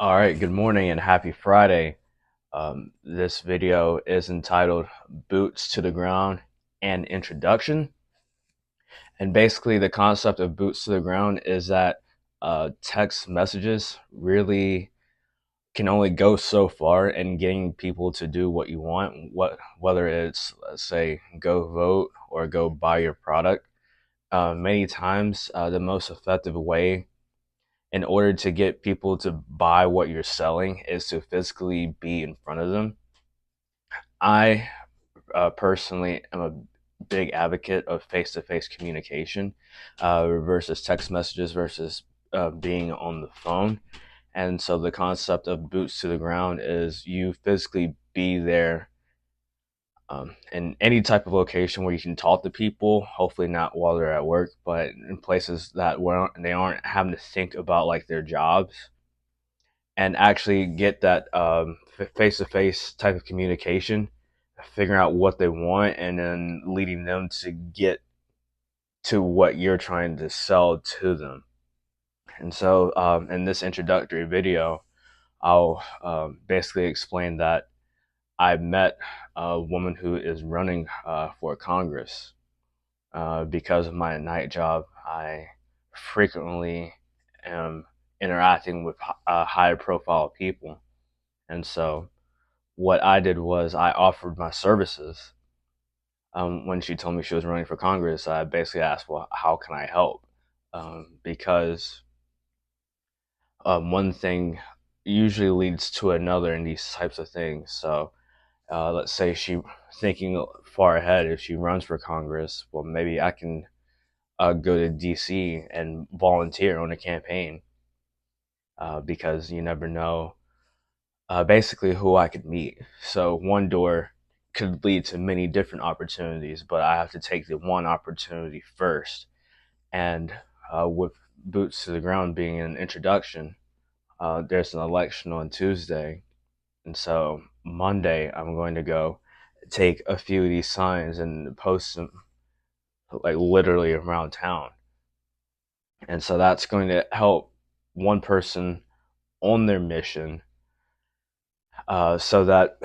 All right, good morning and happy Friday. This video is entitled Boots to the Ground and Introduction. And basically, the concept of boots to the ground is that text messages really can only go so far in getting people to do what you want, whether it's, let's say, go vote or go buy your product. Many times, the most effective way in order to get people to buy what you're selling is to physically be in front of them. I personally am a big advocate of face-to-face communication versus text messages versus being on the phone. And so the concept of boots to the ground is you physically be there in any type of location where you can talk to people, hopefully not while they're at work, but in places that where they aren't having to think about like their jobs and actually get that face-to-face type of communication, figuring out what they want, and then leading them to get to what you're trying to sell to them. And so, in this introductory video, I'll basically explain that I met a woman who is running for Congress. Because of my night job, I frequently am interacting with high profile people. And so what I did was I offered my services. When she told me she was running for Congress, I basically asked, well, how can I help? Because one thing usually leads to another in these types of things. So let's say she thinking far ahead, if she runs for Congress, well, maybe I can go to DC and volunteer on a campaign because you never know basically who I could meet. So one door could lead to many different opportunities, but I have to take the one opportunity first. And with boots to the ground being an introduction, there's an election on Tuesday. And so Monday, I'm going to go take a few of these signs and post them like literally around town. And so that's going to help one person on their mission so that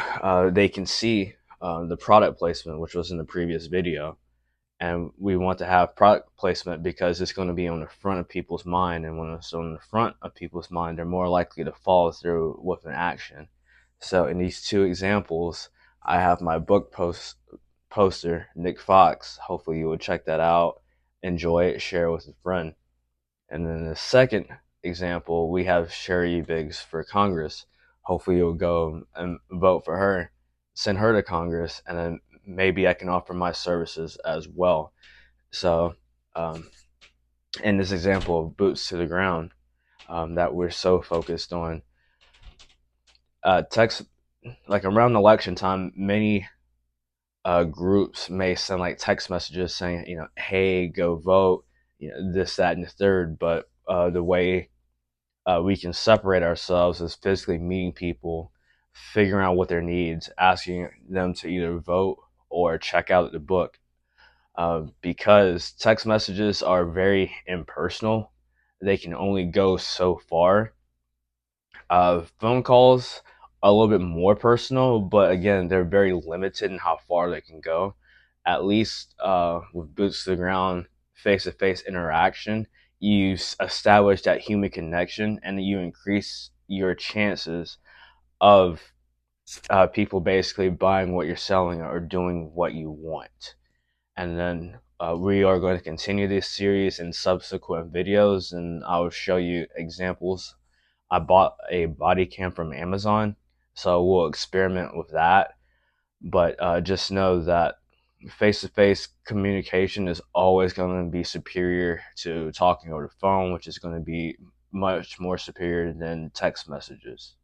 they can see the product placement, which was in the previous video. And we want to have product placement because it's going to be on the front of people's mind. And when it's on the front of people's mind, they're more likely to follow through with an action. So in these two examples, I have my poster, Nick Fox. Hopefully you will check that out, enjoy it, share it with a friend. And then the second example, we have Sherry Biggs for Congress. Hopefully you'll go and vote for her, send her to Congress, and then maybe I can offer my services as well. So um, in this example of boots to the ground that we're so focused on, text, like around election time, many groups may send like text messages saying, hey, go vote, this, that, and the third. But the way we can separate ourselves as physically meeting people, figuring out what their needs, asking them to either vote or check out the book. Because text messages are very impersonal, they can only go so far. Phone calls are a little bit more personal, but again, they're very limited in how far they can go. At least with boots to the ground, face to face interaction, you establish that human connection and you increase your chances of people basically buying what you're selling or doing what you want. And then we are going to continue this series in subsequent videos, and I'll show you examples. I bought a body cam from Amazon, so we'll experiment with that. But just know that face-to-face communication is always going to be superior to talking over the phone, which is going to be much more superior than text messages.